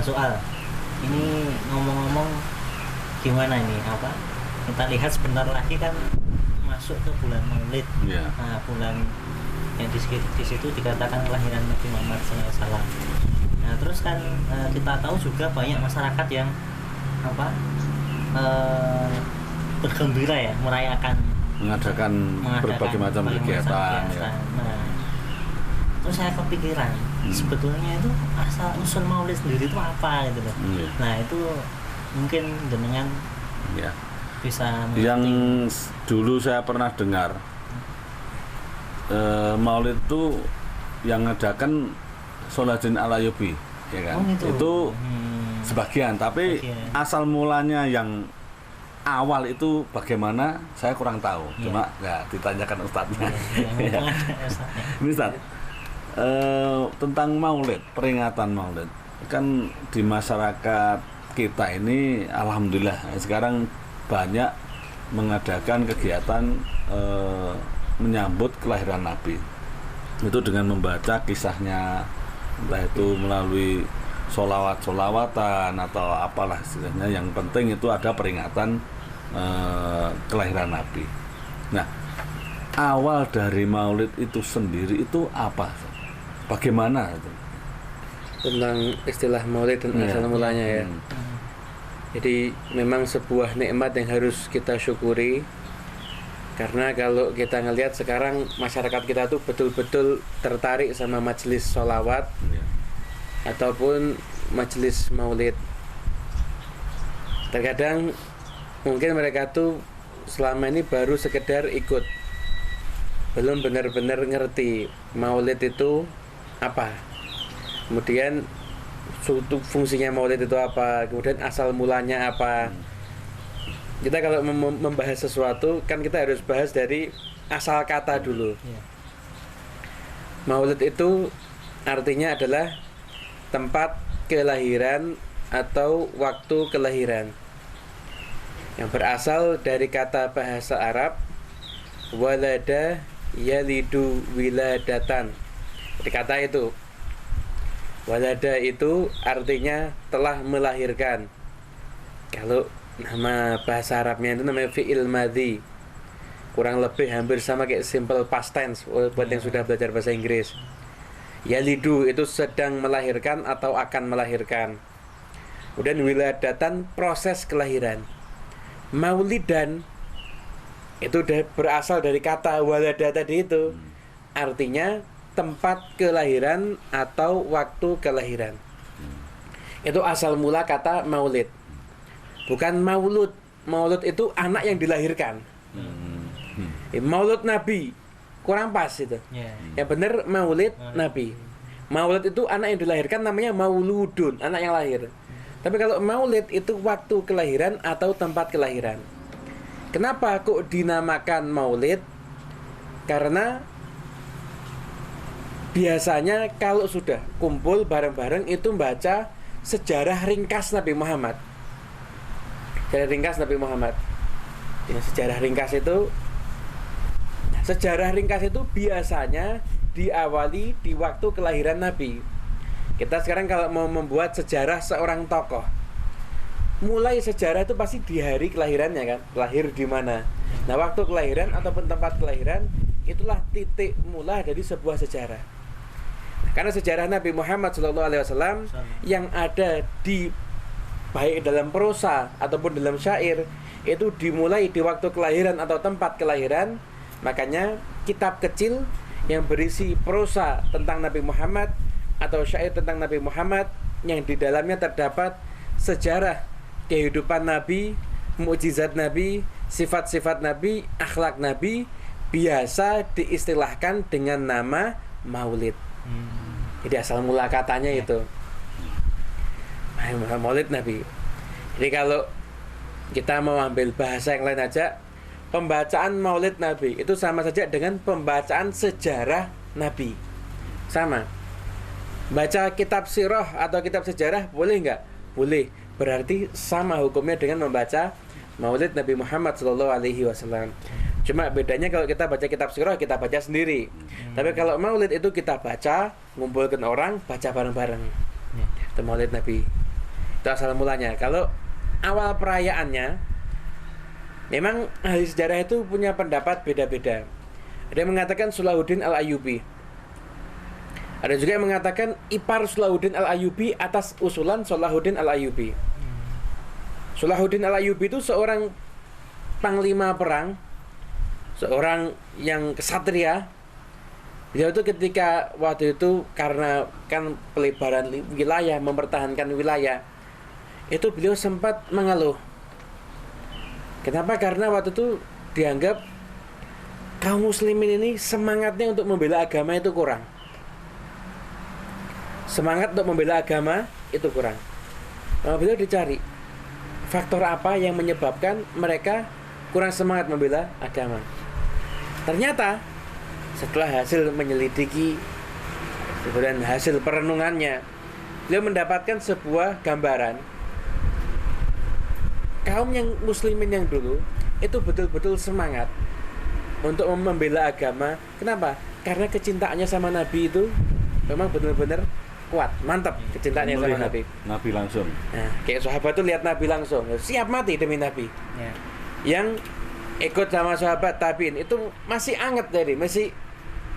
soal. Ini ngomong-ngomong gimana ini apa? Kita lihat sebentar lagi kan masuk ke bulan Maulid. Ya. Nah, bulan yang di situ dikatakan kelahiran Nabi Muhammad SAW. Nah, terus kan kita tahu juga banyak masyarakat yang apa? Bergembira ya, mengadakan berbagai macam kegiatan. Ya. Nah, terus saya kepikiran sebetulnya itu asal usul Maulid sendiri itu apa gitu loh. Ya. Nah, itu mungkin jenengan Ya. bisa Yang dulu saya pernah dengar Maulid itu yang ngadakan Salahuddin Al-Ayyubi, ya kan? gitu. Itu sebagian, tapi asal mulanya yang awal itu bagaimana saya kurang tahu. Cuma ya ditanyakan ustadznya. Ya. Ini Ustadz, tentang Maulid, peringatan Maulid kan di masyarakat kita ini alhamdulillah sekarang banyak mengadakan kegiatan menyambut kelahiran Nabi. Itu dengan membaca kisahnya, entah itu melalui solawatan atau apalah istilahnya. Yang penting itu ada peringatan kelahiran Nabi. Nah, awal dari Maulid itu sendiri itu apa? Bagaimana itu? Tentang istilah Maulid dan asal mulanya ya. Jadi memang sebuah nikmat yang harus kita syukuri. Karena kalau kita ngelihat sekarang masyarakat kita tuh betul-betul tertarik sama majelis sholawat ataupun majelis maulid. Terkadang mungkin mereka tuh selama ini baru sekedar ikut, belum benar-benar ngerti maulid itu apa, kemudian fungsinya maulid itu apa, kemudian asal mulanya apa. Kita kalau membahas sesuatu kan kita harus bahas dari asal kata dulu. Maulid itu artinya adalah tempat kelahiran atau waktu kelahiran, yang berasal dari kata bahasa Arab walada yalidu wiladatan. Jadi kata itu walada itu artinya telah melahirkan. Kalau nama bahasa Arabnya itu namanya fi'il madhi, kurang lebih hampir sama kayak simple past tense buat yang sudah belajar bahasa Inggris. Yalidu itu sedang melahirkan atau akan melahirkan. Kemudian wiladatan proses kelahiran. Maulidan itu berasal dari kata walada tadi itu, artinya tempat kelahiran atau waktu kelahiran. Itu asal mula kata maulid. Bukan maulud. Maulud itu anak yang dilahirkan. Maulud Nabi kurang pas itu. Yang benar maulid Nabi. Maulud itu anak yang dilahirkan, namanya mauludun, anak yang lahir. Tapi kalau maulid itu waktu kelahiran atau tempat kelahiran. Kenapa kok dinamakan maulid? Karena biasanya kalau sudah kumpul bareng-bareng itu membaca sejarah ringkas Nabi Muhammad. Sejarah ringkas Nabi Muhammad. Ya, sejarah ringkas itu biasanya diawali di waktu kelahiran Nabi. Kita sekarang kalau mau membuat sejarah seorang tokoh, mulai sejarah itu pasti di hari kelahirannya kan, lahir di mana. Nah, waktu kelahiran ataupun tempat kelahiran itulah titik mula dari sebuah sejarah. Karena sejarah Nabi Muhammad SAW yang ada di baik dalam prosa ataupun dalam syair itu dimulai di waktu kelahiran atau tempat kelahiran. Makanya kitab kecil yang berisi prosa tentang Nabi Muhammad atau syair tentang Nabi Muhammad yang di dalamnya terdapat sejarah kehidupan Nabi, mukjizat Nabi, sifat-sifat Nabi, akhlak Nabi, biasa diistilahkan dengan nama maulid. Jadi asal mula katanya itu maulid Nabi. Jadi kalau kita mau ambil bahasa yang lain aja, pembacaan maulid Nabi itu sama saja dengan pembacaan sejarah Nabi. Sama. Baca kitab sirah atau kitab sejarah boleh nggak? Boleh. Berarti sama hukumnya dengan membaca maulid Nabi Muhammad SAW. Cuma bedanya kalau kita baca kitab sirah kita baca sendiri. Tapi kalau maulid itu kita baca, ngumpulkan orang, baca bareng-bareng. Itu maulid Nabi. Itu asal mulanya. Kalau awal perayaannya, memang ahli sejarah itu punya pendapat beda-beda. Ada yang mengatakan Salahuddin Al-Ayyubi. Ada juga yang mengatakan ipar Salahuddin Al-Ayyubi atas usulan Salahuddin Al-Ayyubi. Salahuddin Al-Ayyubi itu seorang panglima perang, seorang yang kesatria. Dia itu ketika waktu itu karena kan pelebaran wilayah, mempertahankan wilayah, itu beliau sempat mengeluh. Kenapa? Karena waktu itu dianggap kaum muslimin ini semangatnya untuk membela agama itu kurang. Semangat untuk membela agama itu kurang. Maka beliau dicari faktor apa yang menyebabkan mereka kurang semangat membela agama. Ternyata setelah hasil menyelidiki dan hasil perenungannya, beliau mendapatkan sebuah gambaran kaum yang muslimin yang dulu itu betul-betul semangat untuk membela agama. Kenapa? Karena kecintaannya sama Nabi itu memang benar-benar kuat, mantap kecintaannya sama Nabi. Nabi langsung. Nah, kayak sahabat tuh lihat Nabi langsung, siap mati demi Nabi. Ya. Yang ikut sama sahabat tabiin itu masih anget dari, masih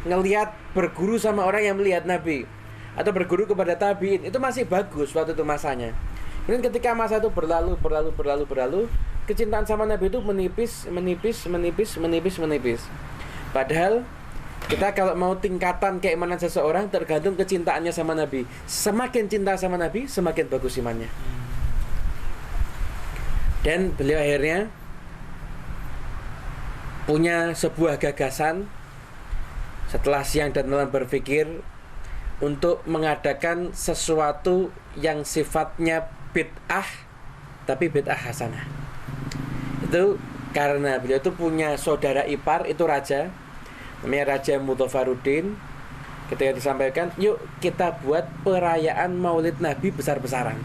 ngelihat berguru sama orang yang melihat Nabi atau berguru kepada tabiin itu masih bagus waktu itu masanya. Kemudian ketika masa itu berlalu, kecintaan sama Nabi itu menipis. Padahal kita kalau mau tingkatan keimanan seseorang tergantung kecintaannya sama Nabi. Semakin cinta sama Nabi, semakin bagus imannya. Dan beliau akhirnya punya sebuah gagasan setelah siang dan malam berpikir untuk mengadakan sesuatu yang sifatnya bid'ah, tapi bid'ah hasanah. Itu karena beliau itu punya saudara ipar, itu raja, namanya Raja Mudhafaruddin. Ketika disampaikan, yuk kita buat perayaan Maulid Nabi besar-besaran.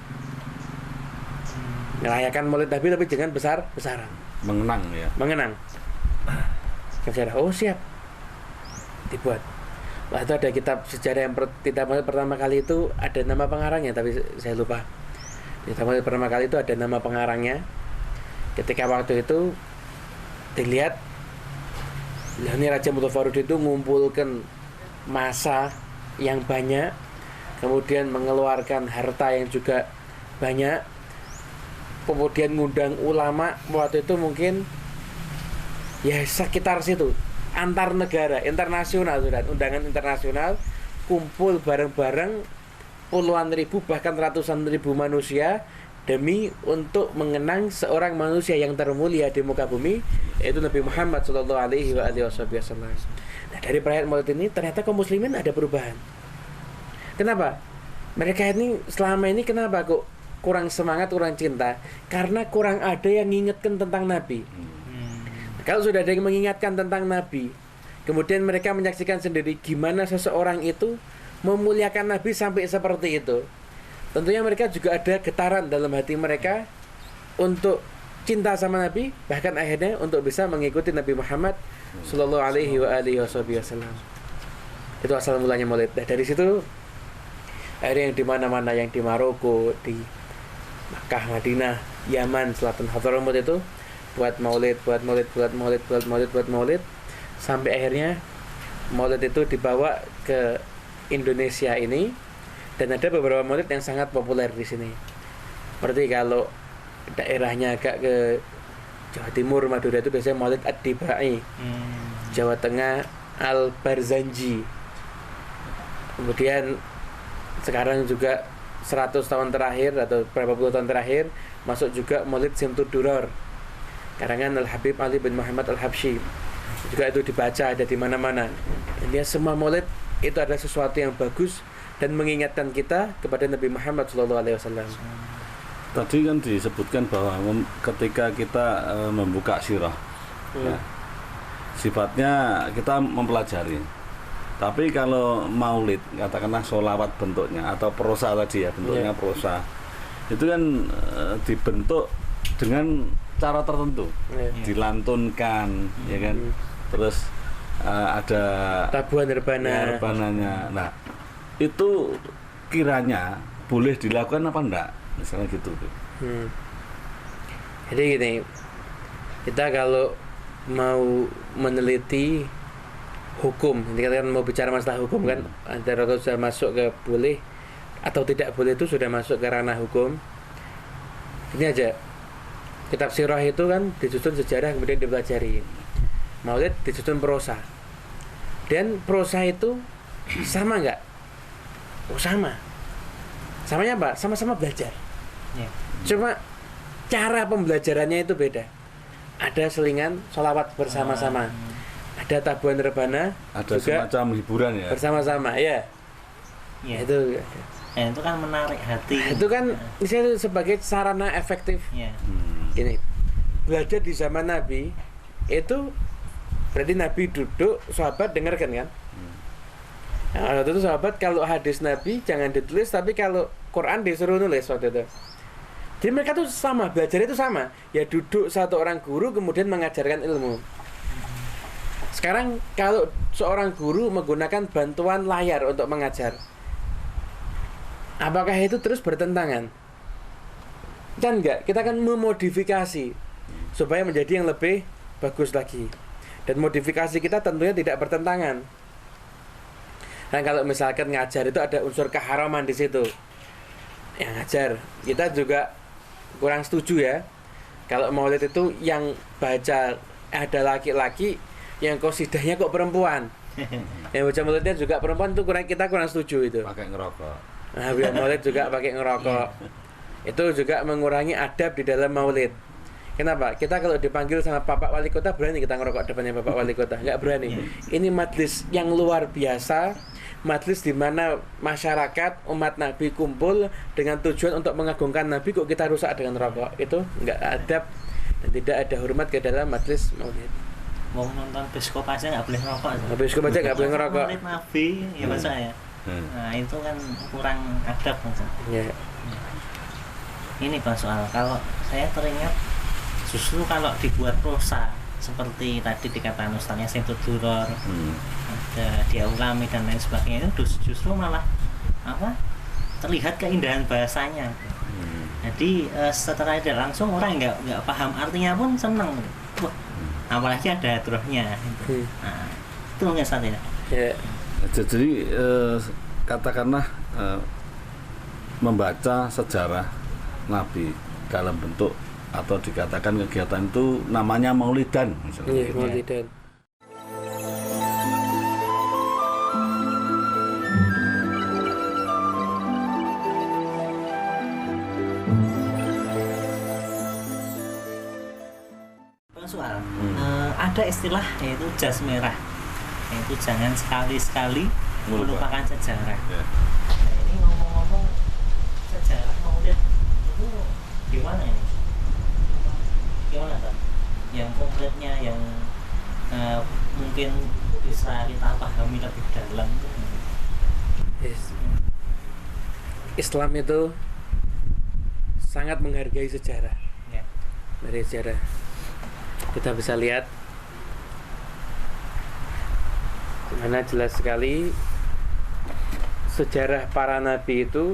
Merayakan Maulid Nabi tapi jangan besar-besaran. Mengenang ya. Mengenang. Sejarah, oh siap. Dibuat. Wah, itu ada kitab sejarah yang pertama kali itu ada nama pengarangnya, tapi saya lupa. Pertama kali itu ada nama pengarangnya. Ketika waktu itu dilihat, ini Raja Mudhafaruddin itu mengumpulkan massa yang banyak, kemudian mengeluarkan harta yang juga banyak, kemudian ngundang ulama waktu itu mungkin ya sekitar situ, antar negara, internasional, undangan internasional, kumpul bareng-bareng puluhan ribu bahkan ratusan ribu manusia demi untuk mengenang seorang manusia yang termulia di muka bumi, yaitu Nabi Muhammad sallallahu alaihi wasallam. Nah, dari perayaan Maulid ini ternyata kaum muslimin ada perubahan. Kenapa? Mereka ini selama ini kenapa kok kurang semangat, kurang cinta? Karena kurang ada yang mengingatkan tentang Nabi. Kalau sudah ada yang mengingatkan tentang Nabi, kemudian mereka menyaksikan sendiri gimana seseorang itu memuliakan Nabi sampai seperti itu, tentunya mereka juga ada getaran dalam hati mereka untuk cinta sama Nabi, bahkan akhirnya untuk bisa mengikuti Nabi Muhammad sallallahu alaihi wasallam. Itu asal mulanya Maulid. Nah, dari situ akhirnya yang di mana-mana, yang di Maroko, di Makkah, Madinah, Yaman, Selatan Hadramaut itu buat Maulid sampai akhirnya Maulid itu dibawa ke Indonesia ini, dan ada beberapa maulid yang sangat populer di sini. Seperti kalau daerahnya agak ke Jawa Timur, Madura itu biasanya Maulid Ad-Dibai. Jawa Tengah Al-Barzanji. Kemudian sekarang juga 100 tahun terakhir atau berapa puluh tahun terakhir masuk juga Maulid Simtud Duror karangan Al-Habib Ali bin Muhammad Al-Habsyi. Juga itu dibaca, ada di mana-mana. Intinya semua maulid itu adalah sesuatu yang bagus dan mengingatkan kita kepada Nabi Muhammad SAW. Tadi kan disebutkan bahwa ketika kita membuka sirah, ya, sifatnya kita mempelajari. Tapi kalau maulid, katakanlah sholawat bentuknya atau prosa tadi ya, bentuknya prosa, itu kan dibentuk dengan cara tertentu, dilantunkan, ya kan, terus ada tabuhan rebananya. Nah, itu kiranya boleh dilakukan apa enggak? misalnya gitu. Jadi gini, kita kalau mau meneliti hukum, ini kan mau bicara masalah hukum kan, antara kalau sudah masuk ke boleh atau tidak boleh itu sudah masuk ke ranah hukum. Ini aja, kitab sirah itu kan disusun sejarah kemudian dipelajari. Maulid disusun prosa. Dan prosa itu sama nggak? Oh sama. Samanya apa? Sama-sama belajar. Cuma cara pembelajarannya itu beda. Ada selingan sholawat bersama-sama. Ada tabuhan rebana, ada juga semacam hiburan ya. Bersama-sama, ya. Itu. Itu kan menarik hati. Itu kan misalnya sebagai sarana efektif. Gini, belajar di zaman Nabi itu berarti Nabi duduk, sahabat dengarkan kan? Nah, waktu itu sahabat kalau hadis Nabi jangan ditulis, tapi kalau Quran disuruh nulis waktu itu. Jadi mereka tuh sama, belajar itu sama. Ya duduk satu orang guru kemudian mengajarkan ilmu. Sekarang kalau seorang guru menggunakan bantuan layar untuk mengajar, apakah itu terus bertentangan? Kan enggak, kita akan memodifikasi supaya menjadi yang lebih bagus lagi. Dan modifikasi kita tentunya tidak bertentangan. Dan kalau misalkan ngajar itu ada unsur keharaman di situ, yang ngajar kita juga kurang setuju ya. Kalau maulid itu yang baca ada laki-laki, yang qosidahnya kok perempuan. Yang baca maulidnya juga perempuan, itu kita kurang setuju itu. Pakai ngerokok. Nah, biar maulid juga pakai ngerokok. Itu juga mengurangi adab di dalam maulid. Kenapa? Kita kalau dipanggil sama Bapak Wali Kota berani kita ngerokok depannya Bapak Wali Kota? Enggak berani. Ini majlis yang luar biasa, majlis di mana masyarakat umat Nabi kumpul dengan tujuan untuk mengagungkan Nabi, kok kita rusak dengan rokok? Itu enggak adab dan tidak ada hormat ke dalam majlis maulid. Mau nonton bioskop aja nggak boleh ngerokok. Bioskop aja nggak boleh ngerokok. Maulid Nabi ya masa ya. Nah itu kan kurang adab masa. Ini Pak soal kalau saya teringat justru kalau dibuat prosa seperti tadi dikatakan Ustaznya Syamsul Duror, ada Dia Ulami dan lain sebagainya, itu justru malah terlihat keindahan bahasanya. Jadi setelah tidak langsung orang nggak paham artinya pun senang. Wah, apalagi ada hadrohnya. Nah, itu mungkin saat ini. Jadi katakanlah membaca sejarah Nabi dalam bentuk atau dikatakan kegiatan itu namanya maulidan misalnya. Iya, maulidan. Soal ada istilah yaitu jas merah, yaitu jangan sekali-sekali melupakan sejarah. Nah ini ngomong-ngomong sejarah maulid itu gimana ini? Gimana kan? Yang konkretnya yang mungkin bisa kita pahami lebih dalam. Islam itu sangat menghargai sejarah. Dari sejarah kita bisa lihat mana jelas sekali sejarah para nabi itu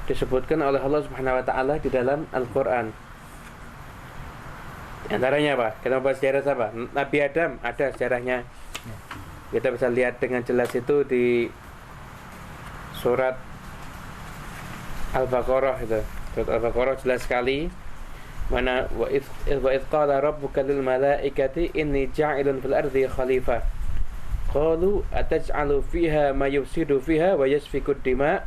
disebutkan oleh Allah Subhanahu wa taala di dalam Al-Qur'an. Antaranya apa? Kita bahas sejarah apa? Nabi Adam ada sejarahnya. Kita bisa lihat dengan jelas itu di surat Al-Baqarah itu. Surat Al-Baqarah jelas sekali mana wa idh qala rabbuka lil malaikati inni ja'ilun fil ardi khalifah. Qalu ataj'alu fiha ma yufsidu fiha wa yasfiku ad-dima'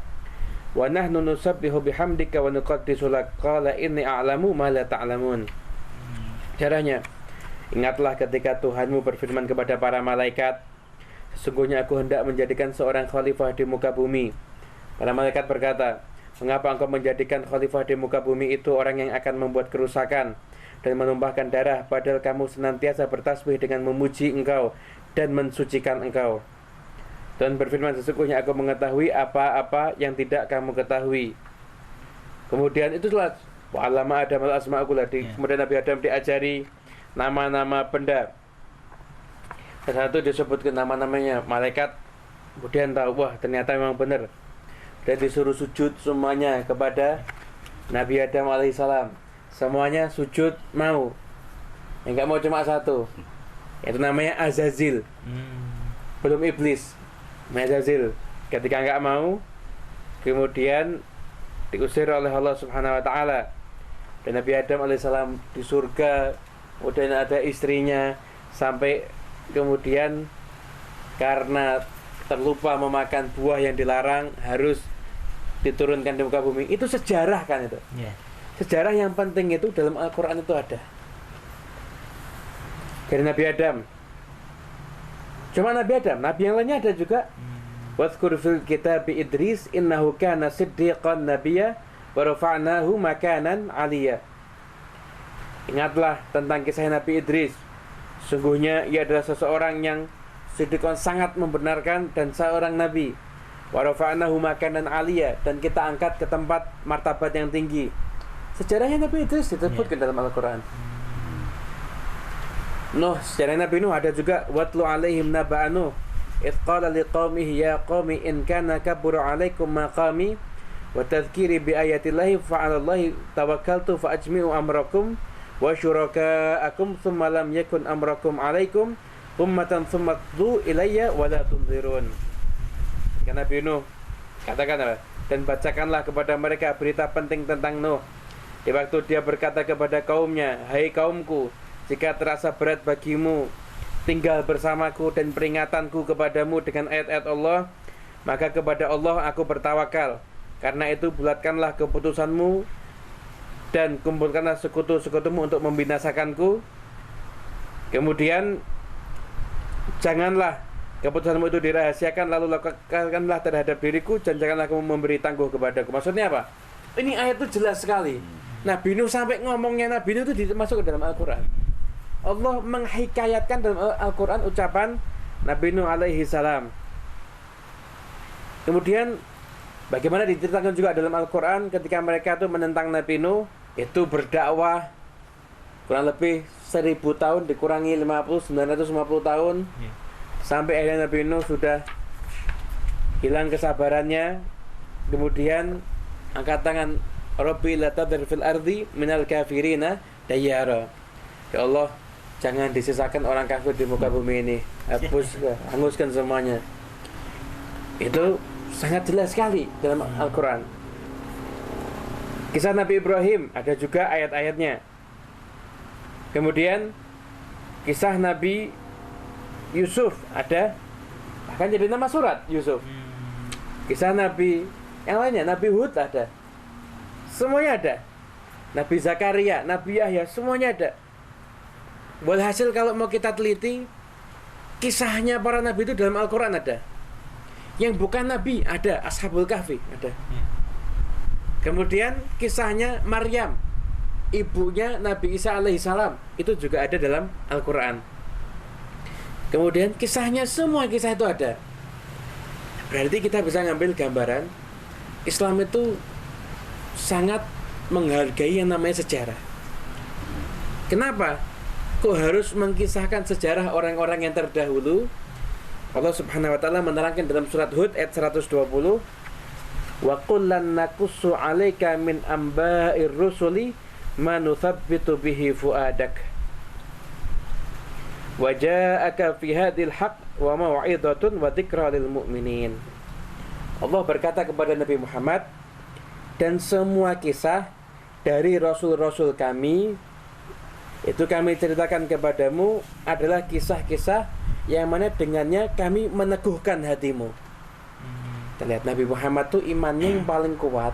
wa nahnu nusabbihu bihamdika wa nuqaddisu lak. Qala inni a'lamu ma la ta'lamun. Caranya, ingatlah ketika Tuhanmu berfirman kepada para malaikat, sesungguhnya aku hendak menjadikan seorang khalifah di muka bumi. Para malaikat berkata, mengapa engkau menjadikan khalifah di muka bumi itu orang yang akan membuat kerusakan dan menumpahkan darah, padahal kamu senantiasa bertasbih dengan memuji engkau dan mensucikan engkau. Tuhan berfirman, sesungguhnya aku mengetahui apa-apa yang tidak kamu ketahui. Kemudian itu jelas wa'allama Adam al-asma'ul kemudian Nabi Adam diajari nama-nama benda. Satu disebutkan nama-namanya, malaikat kemudian tahu, wah ternyata memang benar. Dan disuruh sujud semuanya kepada Nabi Adam alaihissalam, semuanya sujud mau. Yang nggak mau cuma satu, itu namanya Azazil. Belum iblis, Azazil. Ketika nggak mau, kemudian diusir oleh Allah Subhanahu Wa Taala. Dan Nabi Adam alaihissalam di surga, kemudian ada istrinya, sampai kemudian karena terlupa memakan buah yang dilarang harus diturunkan di muka bumi. Itu sejarah kan itu. Sejarah yang penting itu dalam Al-Quran itu ada. Dari Nabi Adam. Cuma Nabi Adam, Nabi yang lainnya ada juga. Wadhkur fil kitab Idris innahu kana siddiqan nabiyya wa rafa'nahu makanan 'aliyya. Ingatlah tentang kisah Nabi Idris. Sungguhnya ia adalah seseorang yang siddiqan, sangat membenarkan, dan seorang nabi. Wa rafa'nahu makanan 'aliyya, dan kita angkat ke tempat martabat yang tinggi. Sejarahnya Nabi Idris disebutkan dalam Al-Quran. Nuh, sejarah Nabi Nuh ada juga. Watlu alaihim naba'a Nuh idh qala liqaumihi ya qaumi in kana kabura alaikum maqami wa tadhkiri bi ayatillahi fa 'alallahi tawakkaltu fa ajmi'u amrakum wa syuraka'akum thumma lam yakun amrakum alaikum ummatan thumma tlu ilayya wa la tunzirun. Kata Nabi Nuh, katakan apa? Dan bacakanlah kepada mereka berita penting tentang Nuh. Di waktu dia berkata kepada kaumnya, hai kaumku, jika terasa berat bagimu tinggal bersamaku dan peringatanku kepadamu dengan ayat-ayat Allah, maka kepada Allah aku bertawakal. Karena itu bulatkanlah keputusanmu dan kumpulkanlah sekutu-sekutumu untuk membinasakanku. Kemudian janganlah keputusanmu itu dirahasiakan, lalu lakukanlah terhadap diriku, dan janganlah kamu memberi tangguh kepadaku. Maksudnya apa? Ini ayat itu jelas sekali. Nabi Nuh sampai ngomongnya Nabi Nuh itu dimasuk ke dalam Al-Quran. Allah menghikayatkan dalam Al-Quran ucapan Nabi Nuh alaihi salam. Kemudian bagaimana diceritakan juga dalam Al-Quran ketika mereka itu menentang Nabi Nuh, itu berdakwah kurang lebih 1000 tahun dikurangi 950 tahun, sampai akhirnya Nabi Nuh sudah hilang kesabarannya. Kemudian angkat tangan, Rabbi la tadhar fil ardi minal kafirina dayyara. Ya Allah, jangan disisakan orang kafir di muka bumi ini. Hapus, hanguskan semuanya. Itu sangat jelas sekali dalam Al-Quran. Kisah Nabi Ibrahim ada juga ayat-ayatnya. Kemudian kisah Nabi Yusuf ada, bahkan jadi nama surat Yusuf. Kisah Nabi yang lainnya, Nabi Hud ada. Semuanya ada. Nabi Zakaria, Nabi Yahya, semuanya ada. Walhasil kalau mau kita teliti, kisahnya para nabi itu dalam Al-Quran ada. Yang bukan nabi ada, Ashabul Kahfi ada. Kemudian kisahnya Maryam, ibunya Nabi Isa alaihissalam, itu juga ada dalam Al-Quran. Kemudian kisahnya, semua kisah itu ada. Berarti kita bisa ngambil gambaran Islam itu sangat menghargai yang namanya sejarah. Kenapa? Kok harus mengkisahkan sejarah orang-orang yang terdahulu? Allah Subhanahu wa taala menerangkan dalam surat Hud ayat 120, wa qullan naqussu 'alaika min amba'ir rusuli ma nuthabbitu bihi fuadak wa ja'aka fi hadhil haqq wa mau'izatun wa dzikra lil mu'minin. Allah berkata kepada Nabi Muhammad, dan semua kisah dari rasul-rasul kami itu kami ceritakan kepadamu adalah kisah-kisah yang mana dengannya kami meneguhkan hatimu. Kita lihat Nabi Muhammad tuh imannya yang paling kuat.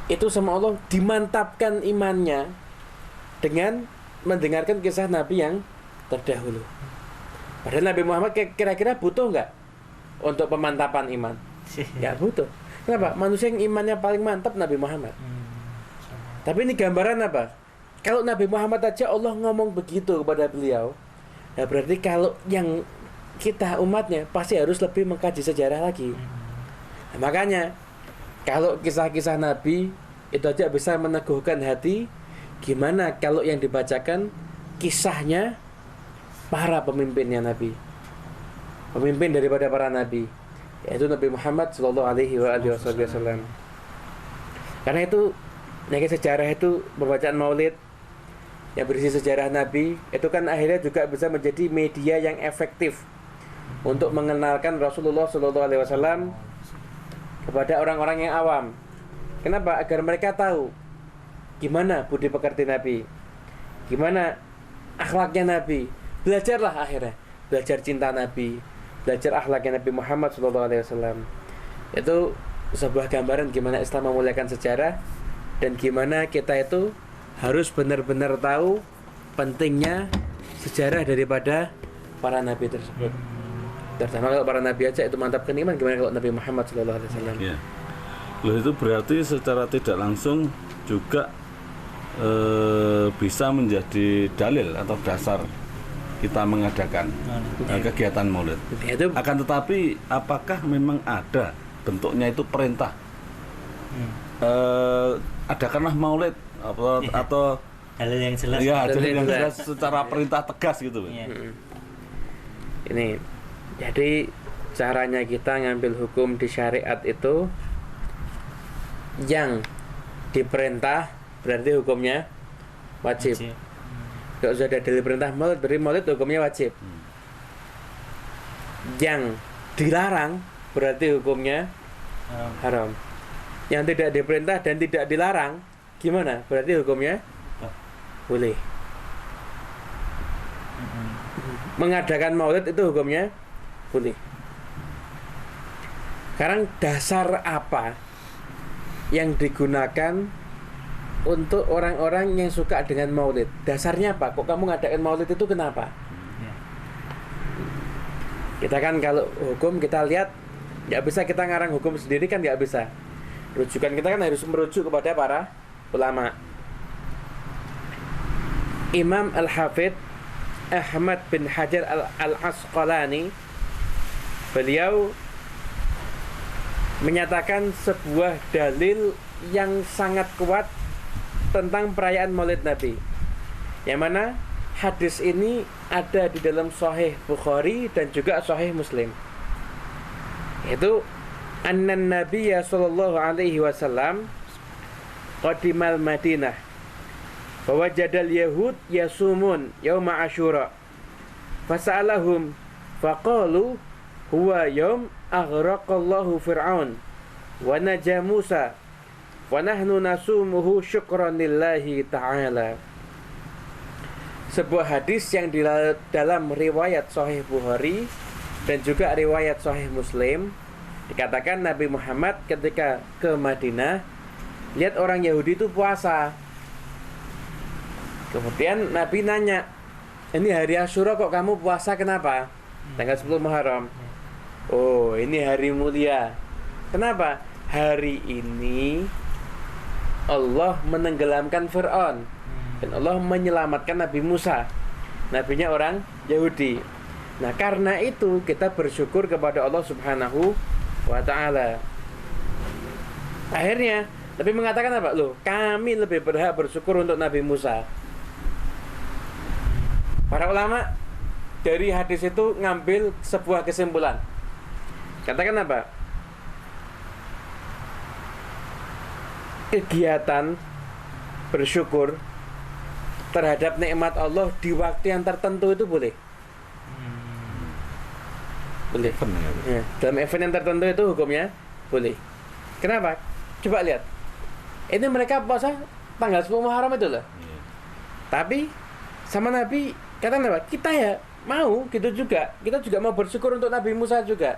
Itu sama Allah dimantapkan imannya dengan mendengarkan kisah Nabi yang terdahulu. Padahal Nabi Muhammad kira-kira butuh nggak untuk pemantapan iman? Nggak butuh. Kenapa? Manusia yang imannya paling mantap Nabi Muhammad. Tapi ini gambaran apa? Kalau Nabi Muhammad aja Allah ngomong begitu kepada beliau, ya berarti kalau yang kita umatnya pasti harus lebih mengkaji sejarah lagi. Nah, makanya kalau kisah-kisah Nabi itu aja bisa meneguhkan hati, gimana kalau yang dibacakan kisahnya para pemimpinnya Nabi, pemimpin daripada para Nabi, yaitu Nabi Muhammad Sallallahu Alaihi Wasallam. Karena itu sejarah itu, pembacaan maulid yang berisi sejarah Nabi itu kan akhirnya juga bisa menjadi media yang efektif untuk mengenalkan Rasulullah SAW kepada orang-orang yang awam. Kenapa? Agar mereka tahu gimana budi pekerti Nabi, gimana akhlaknya Nabi. Belajarlah akhirnya, belajar cinta Nabi, belajar akhlaknya Nabi Muhammad SAW. Itu sebuah gambaran gimana Islam memuliakan sejarah dan gimana kita itu harus benar-benar tahu pentingnya sejarah daripada para nabi tersebut. Terutama kalau para nabi aja itu mantapkan iman, gimana kalau Nabi Muhammad SAW? Ya. Loh, itu berarti secara tidak langsung juga bisa menjadi dalil atau dasar kita mengadakan kegiatan maulid. Itu Akan tetapi apakah memang ada bentuknya itu perintah? Adakanlah maulid atau dalil yang jelas. ya dalil yang jelas secara perintah tegas gitu. Iya. ini. Jadi caranya kita ngambil hukum di syariat itu, yang diperintah berarti hukumnya wajib. Kalau sudah ada dalil perintah maulid, berarti maulid hukumnya wajib. Yang dilarang berarti hukumnya haram. Yang tidak diperintah dan tidak dilarang gimana? Berarti hukumnya boleh. Mengadakan maulid itu hukumnya boleh. Sekarang dasar apa yang digunakan untuk orang-orang yang suka dengan maulid? Dasarnya apa? Kok kamu ngadakan maulid itu kenapa? Kita kan kalau hukum kita lihat, nggak bisa kita ngarang hukum sendiri kan, nggak bisa. Rujukan kita kan harus merujuk kepada para ulama. Imam Al-Hafidh Ahmad bin Hajar Al-Asqalani, beliau menyatakan sebuah dalil yang sangat kuat tentang perayaan Maulid Nabi, yang mana hadis ini ada di dalam Sahih Bukhari dan juga Sahih Muslim. Itu annan Nabiyya sallallahu alaihi wasallam qadimal Madinah fawajadal yahud yasumun yauma Asyura fasa'alahum faqalu huwa yaum aghraqallahu fir'aun wa naja Musa wa nahnu nasumuhu syukran lillahi ta'ala. Sebuah hadis yang di dalam riwayat Sahih Bukhari dan juga riwayat Sahih Muslim, dikatakan Nabi Muhammad ketika ke Madinah lihat orang Yahudi itu puasa. Kemudian Nabi nanya, ini hari Asyura kok kamu puasa, kenapa? Tanggal 10 Muharram. Oh, ini hari mulia. Kenapa? Hari ini Allah menenggelamkan Fir'aun dan Allah menyelamatkan Nabi Musa, nabinya orang Yahudi. Nah, karena itu kita bersyukur kepada Allah Subhanahu wa ta'ala. Akhirnya Nabi mengatakan apa? Loh, kami lebih berhak bersyukur untuk Nabi Musa. Para ulama dari hadis itu ngambil sebuah kesimpulan. Katakan apa? Kegiatan bersyukur terhadap nikmat Allah di waktu yang tertentu itu boleh. Boleh. Ya, dalam event yang tertentu itu hukumnya boleh. Kenapa? Coba lihat. Ini mereka puasa tanggal 10 Muharram itu loh. Tapi sama Nabi kata apa? Kita ya mau gitu juga. Kita juga mau bersyukur untuk Nabi Musa juga.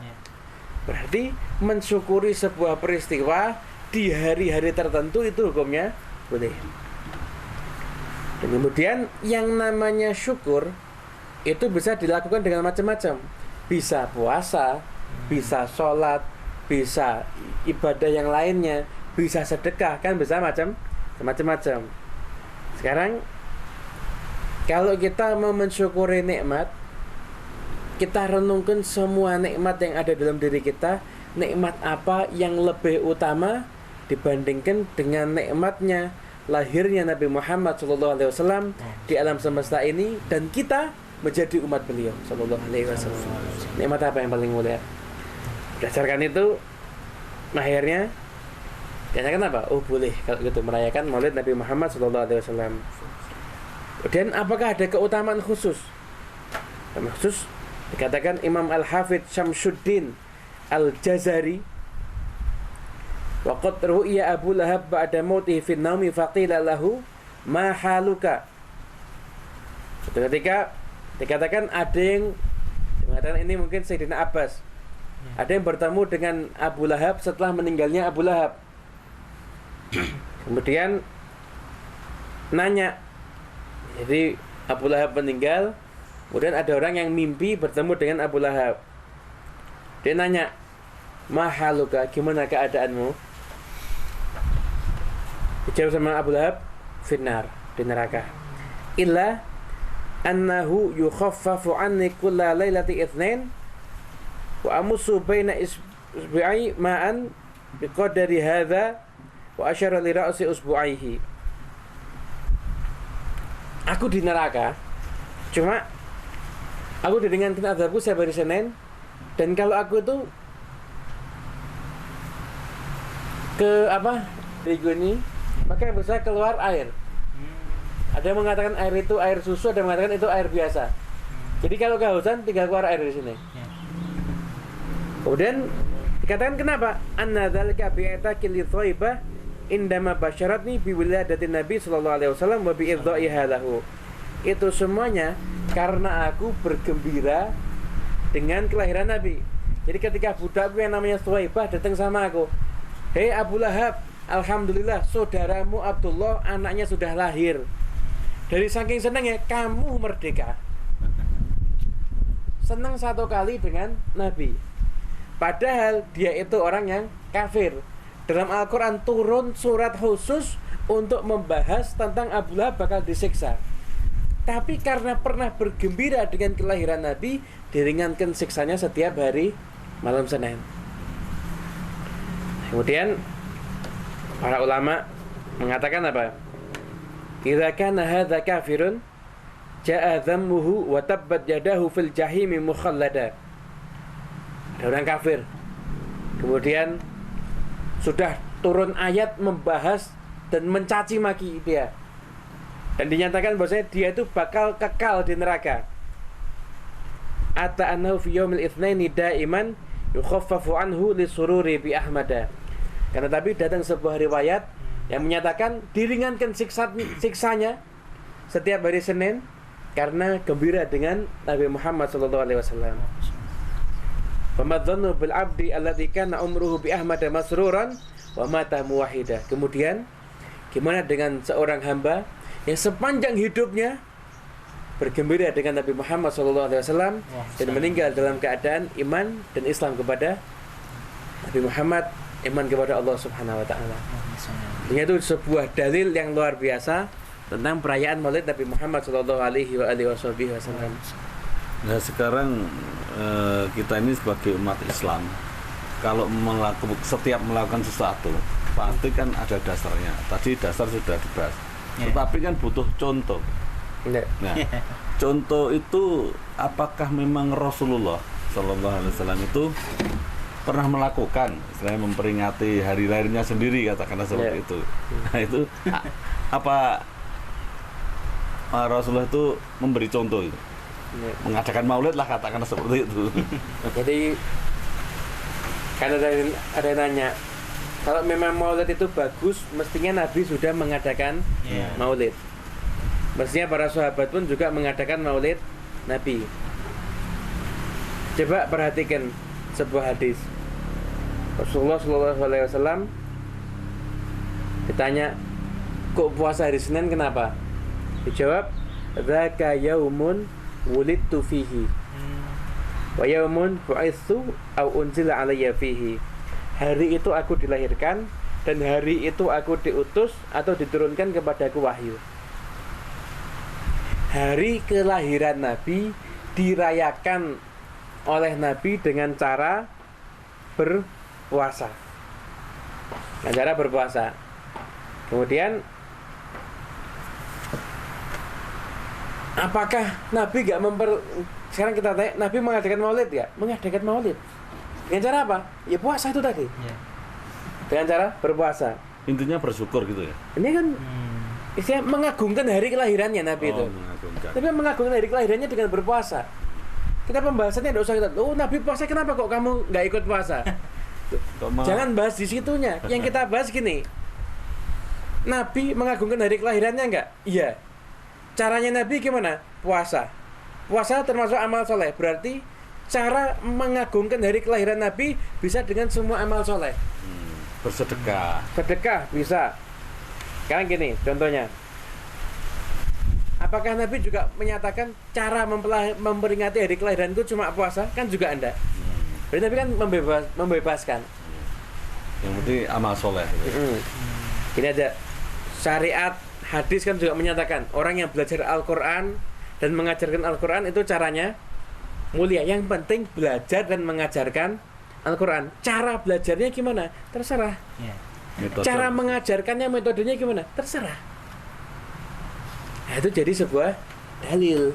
Berarti mensyukuri sebuah peristiwa di hari-hari tertentu itu hukumnya boleh. Dan kemudian yang namanya syukur itu bisa dilakukan dengan macam-macam. Bisa puasa, bisa sholat, bisa ibadah yang lainnya, bisa sedekah, kan bisa macam-macam. Sekarang kalau kita mau mensyukuri nikmat, kita renungkan semua nikmat yang ada dalam diri kita. Nikmat apa yang lebih utama dibandingkan dengan nikmatnya lahirnya Nabi Muhammad SAW di alam semesta ini, dan kita menjadi umat beliau SAW. Nikmat apa yang paling mulia? Berdasarkan itu, akhirnya Ditanyakan apa? Oh boleh kalau gitu merayakan Maulid Nabi Muhammad SAW. Dan apakah ada keutamaan khusus? Khusus dikatakan Imam Al-Hafidh Syamsuddin Al-Jazari, waqad ru'iya Abu Lahab ba'da mautihi fi naumi faqila lahu ma haluka. Ketika dikatakan ada yang mengatakan, ini mungkin Sayyidina Abbas, ada yang bertemu dengan Abu Lahab setelah meninggalnya Abu Lahab. Kemudian nanya, jadi Abu Lahab meninggal, kemudian ada orang yang mimpi bertemu dengan Abu Lahab. Dia nanya, mahaluka, gimana keadaanmu? Dijawab sama Abu Lahab, finnar, di neraka. Illa annahu yukhaffafu anni kulla lailati itsnain wa amusu baina isbi'i ma'an biqadari hadza wa asyara li ra'si usbu'aihi. Aku di neraka, cuma aku diringankan azabku setiap hari Senin, dan kalau aku itu ke minggu ini, maka bisa keluar air. Ada yang mengatakan air itu air susu, ada yang mengatakan itu air biasa. Jadi kalau kehausan tinggal keluar air di sini. Kemudian dikatakan kenapa? Anna dzalika bi'ataki li thaibah indama basyaratni bi wiladatin Nabi sallallahu alaihi wasallam wa bi idzaiha lahu. Itu semuanya karena aku bergembira dengan kelahiran Nabi. Jadi ketika budakku yang namanya Thaibah datang sama aku, "Hei Abu Lahab, alhamdulillah saudaramu Abdullah anaknya sudah lahir." Dari saking senangnya kamu merdeka. Senang satu kali dengan Nabi. Padahal dia itu orang yang kafir. Dalam Al-Quran turun surat khusus untuk membahas tentang Abu Lahab bakal disiksa. Tapi karena pernah bergembira dengan kelahiran Nabi, diringankan siksanya setiap hari malam Senin. Kemudian para ulama mengatakan apa? Idza kana hadza kafirun jaa dhammuhu wa tabbat yadahu fil jahim mukhallada. Ada orang kafir. Kemudian sudah turun ayat membahas dan mencaci maki dia. Dan dinyatakan bahwasanya dia itu bakal kekal di neraka. Ata annahu fi yaumil itsnaini daiman yukhaffafu anhu li sururi bi ahmada. Karena tapi datang sebuah riwayat yang menyatakan diringankan siksanya setiap hari Senin karena gembira dengan Nabi Muhammad sallallahu alaihi wasallam. Famadhannu bil 'abdi alladzi kana umruhu bi ahmada masruran wa mata muwahhida. Kemudian gimana dengan seorang hamba yang sepanjang hidupnya bergembira dengan Nabi Muhammad SAW dan meninggal dalam keadaan iman dan Islam kepada Nabi Muhammad, iman kepada Allah Subhanahu Wa Taala. Itu sebuah dalil yang luar biasa tentang perayaan Maulid Nabi Muhammad SAW. Nah sekarang kita ini sebagai umat Islam, kalau setiap melakukan sesuatu pasti kan ada dasarnya. Tadi dasar sudah dibahas. Tetapi kan butuh contoh. Nah, contoh itu apakah memang Rasulullah Sallallahu Alaihi Wasallam itu pernah melakukan, istilahnya memperingati hari lahirnya sendiri, katakanlah seperti itu. Nah itu apa Rasulullah itu memberi contoh itu, mengadakan maulid lah, katakanlah seperti itu. Jadi kan ada yang nanya, kalau memang maulid itu bagus, mestinya Nabi sudah mengadakan maulid. Mestinya para sahabat pun juga mengadakan maulid Nabi. Coba perhatikan sebuah hadis. Rasulullah SAW ditanya, kok puasa hari Senin kenapa? Dijawab, dzaka yaumun wulidtu fihi wa yaumun bu'itsu au unzila alayya fihi. Hari itu aku dilahirkan dan hari itu aku diutus atau diturunkan kepadaku wahyu. Hari kelahiran Nabi dirayakan oleh Nabi dengan cara berpuasa. Dengan cara berpuasa. Kemudian apakah Nabi gak sekarang kita tanya, Nabi mengadakan maulid ya? Mengadakan maulid. Dengan cara apa? Ya puasa itu tadi. Dengan cara berpuasa. Intinya bersyukur gitu ya. Ini kan istilah mengagungkan hari kelahirannya Nabi itu. Mengagungkan. Tapi mengagungkan hari kelahirannya dengan berpuasa. Kita pembahasannya tidak usah kita, Nabi puasa kenapa kok kamu nggak ikut puasa? Jangan bahas di situnya. Yang kita bahas gini. Nabi mengagungkan hari kelahirannya enggak? Iya. Caranya Nabi gimana? Puasa. Puasa termasuk amal soleh. Berarti cara mengagungkan hari kelahiran Nabi bisa dengan semua amal soleh. Bersedekah. Sedekah bisa. Sekarang gini, contohnya. Apakah Nabi juga menyatakan cara memperingati hari kelahiranku cuma puasa? Kan juga enggak. Berarti Nabi kan membebaskan. Yang penting amal soleh. Ini ada syariat, hadis kan juga menyatakan orang yang belajar Al-Quran dan mengajarkan Al-Quran itu caranya mulia. Yang penting belajar dan mengajarkan Al-Quran. Cara belajarnya gimana? Terserah. Cara mengajarkannya, metodenya gimana? Terserah. Nah, itu jadi sebuah dalil.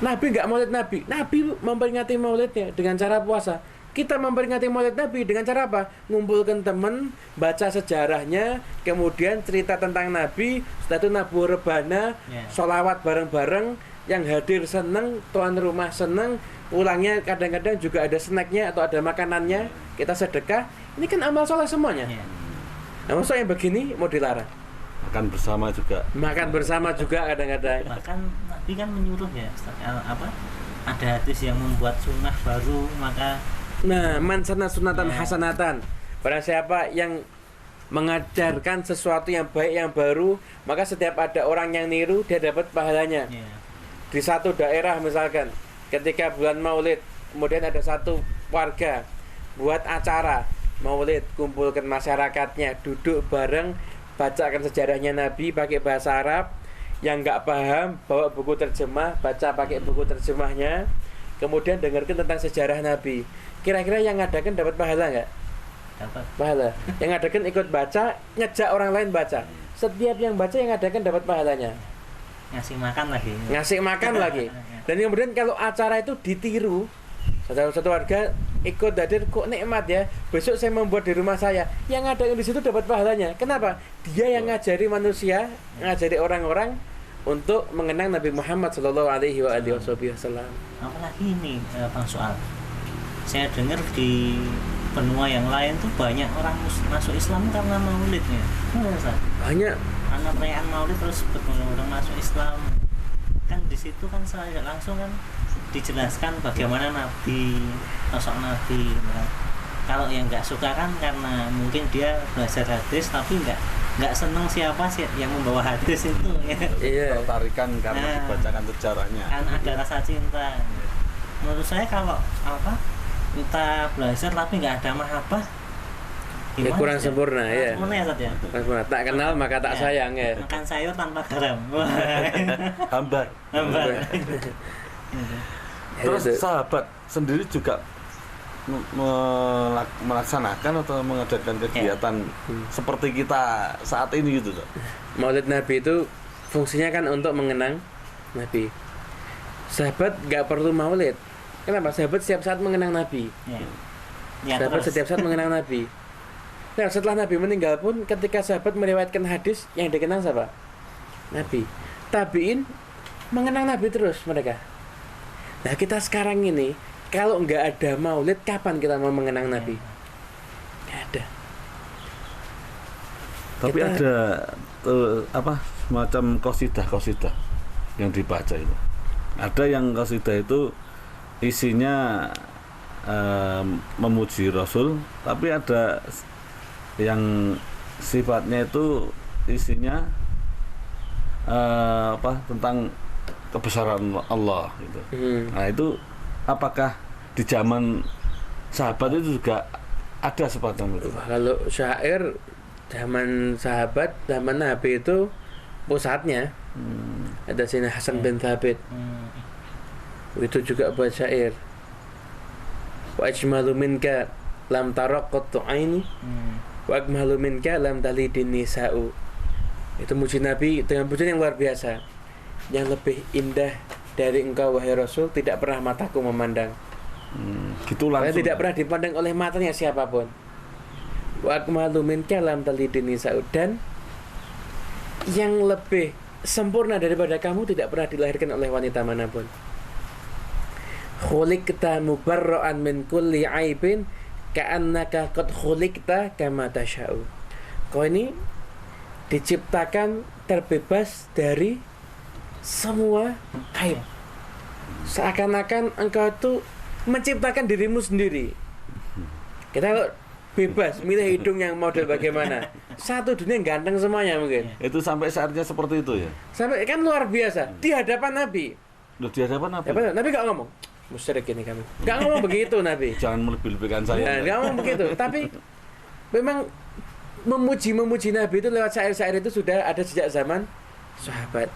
Nabi nggak maulid Nabi. Nabi memperingati maulidnya dengan cara puasa. Kita memperingati maulid Nabi dengan cara apa? Ngumpulkan teman, baca sejarahnya, kemudian cerita tentang Nabi, setelah itu nabuh rebana, sholawat bareng-bareng, yang hadir seneng, tuan rumah seneng, pulangnya kadang-kadang juga ada snacknya atau ada makanannya, kita sedekah. Ini kan amal soleh semuanya. Nah, maksud yang begini mau dilarang? Makan bersama juga. Makan bersama juga kadang-kadang. Bahkan Nabi kan menyuruh ya, ada hadis yang membuat sunnah baru, maka man sana sunatan hasanatan. Barang siapa yang mengajarkan sesuatu yang baik yang baru, maka setiap ada orang yang niru dia dapat pahalanya. Di satu daerah misalkan, ketika bulan Maulid, kemudian ada satu warga buat acara Maulid, kumpulkan masyarakatnya, duduk bareng, bacakan sejarahnya Nabi pakai bahasa Arab. Yang nggak paham bawa buku terjemah, baca pakai buku terjemahnya, kemudian dengarkan tentang sejarah Nabi. Kira-kira yang ngadakan dapat pahala nggak? dapat Pahala. Yang ngadakan ikut baca, ngejak orang lain baca. Setiap yang baca yang ngadakan dapat pahalanya. ngasih makan lagi. Ngasih makan lagi. Dan kemudian kalau acara itu ditiru, satu warga ikut hadir, kok nikmat ya. Besok saya membuat di rumah saya. Yang ngadakan di situ dapat pahalanya. Kenapa? Dia yang ngajari manusia, ngajari orang-orang untuk mengenang Nabi Muhammad sallallahu alaihi wasallam. Apalagi ini Bang Soal. Saya dengar di benua yang lain tuh banyak orang masuk Islam karena maulidnya. Banyak. Karena perayaan maulid terus orang masuk Islam. Kan di situ kan saya langsung kan dijelaskan bagaimana Nabi, sosok Nabi. Kalau yang nggak suka kan karena mungkin dia belajar hadis tapi nggak seneng siapa sih yang membawa hadis itu ya. Iya. Tertarikan karena dibacakan sejarahnya. Kan ada rasa cinta. Menurut saya kalau kita belajar tapi nggak ada mahabbah, Ya, kurang sempurna ya. Sempurna ya Ustaz ya. Sempurna. Tak kenal maka tak sayang ya. Makan sayur tanpa garam. Hambar. Terus sahabat sendiri juga melaksanakan atau mengadakan kegiatan seperti kita saat ini gitu. Maulid Nabi itu fungsinya kan untuk mengenang Nabi. Sahabat nggak perlu maulid. Kenapa? Sahabat setiap saat mengenang Nabi. Sahabat setiap saat mengenang Nabi. Nah, setelah Nabi meninggal pun, ketika sahabat meriwayatkan hadis, yang dikenang siapa? Nabi. Tabiin mengenang Nabi terus mereka. Nah, kita sekarang ini kalau nggak ada maulid, kapan kita mau mengenang Nabi? Nggak ada. Tapi ada semacam qasidah yang dibaca itu. Ada yang qasidah itu isinya memuji Rasul, tapi ada yang sifatnya itu isinya tentang kebesaran Allah gitu. Nah, itu apakah di zaman sahabat itu juga ada semacam itu? Kalau syair zaman sahabat, zaman Nabi itu pusatnya ada Sayyidina Hasan bin Thabit. Itu juga buat syair. Wa ajmalu minka lam taraq qattu aini wa akmalu minka lam talidin nisa'u. Itu muji Nabi dengan pujian yang luar biasa. Yang lebih indah dari engkau wahai Rasul tidak pernah mataku memandang. Gitu langsung. Tidak pernah dipandang oleh matanya siapapun. wa akmalu minka lam talidni sa'ud, dan yang lebih sempurna daripada kamu tidak pernah dilahirkan oleh wanita manapun. Khuliqta mubarra'an min kulli aibin ka'annaka qad khuliqta kama tasha'u. Kau ini diciptakan terbebas dari semua aib. Seakan-akan engkau itu menciptakan dirimu sendiri. Kita kok bebas milih hidung yang model bagaimana. Satu dunia ganteng semuanya mungkin. Itu sampai saatnya seperti itu ya? Sampai kan luar biasa. Di hadapan Nabi. Loh, di hadapan apa? Nabi gak ngomong, musyrik ini kami. Gak ngomong begitu Nabi. Jangan melebih-lebihkan saya. Nah, gak ngomong begitu. Tapi memang memuji Nabi itu lewat syair-syair itu sudah ada sejak zaman sahabat.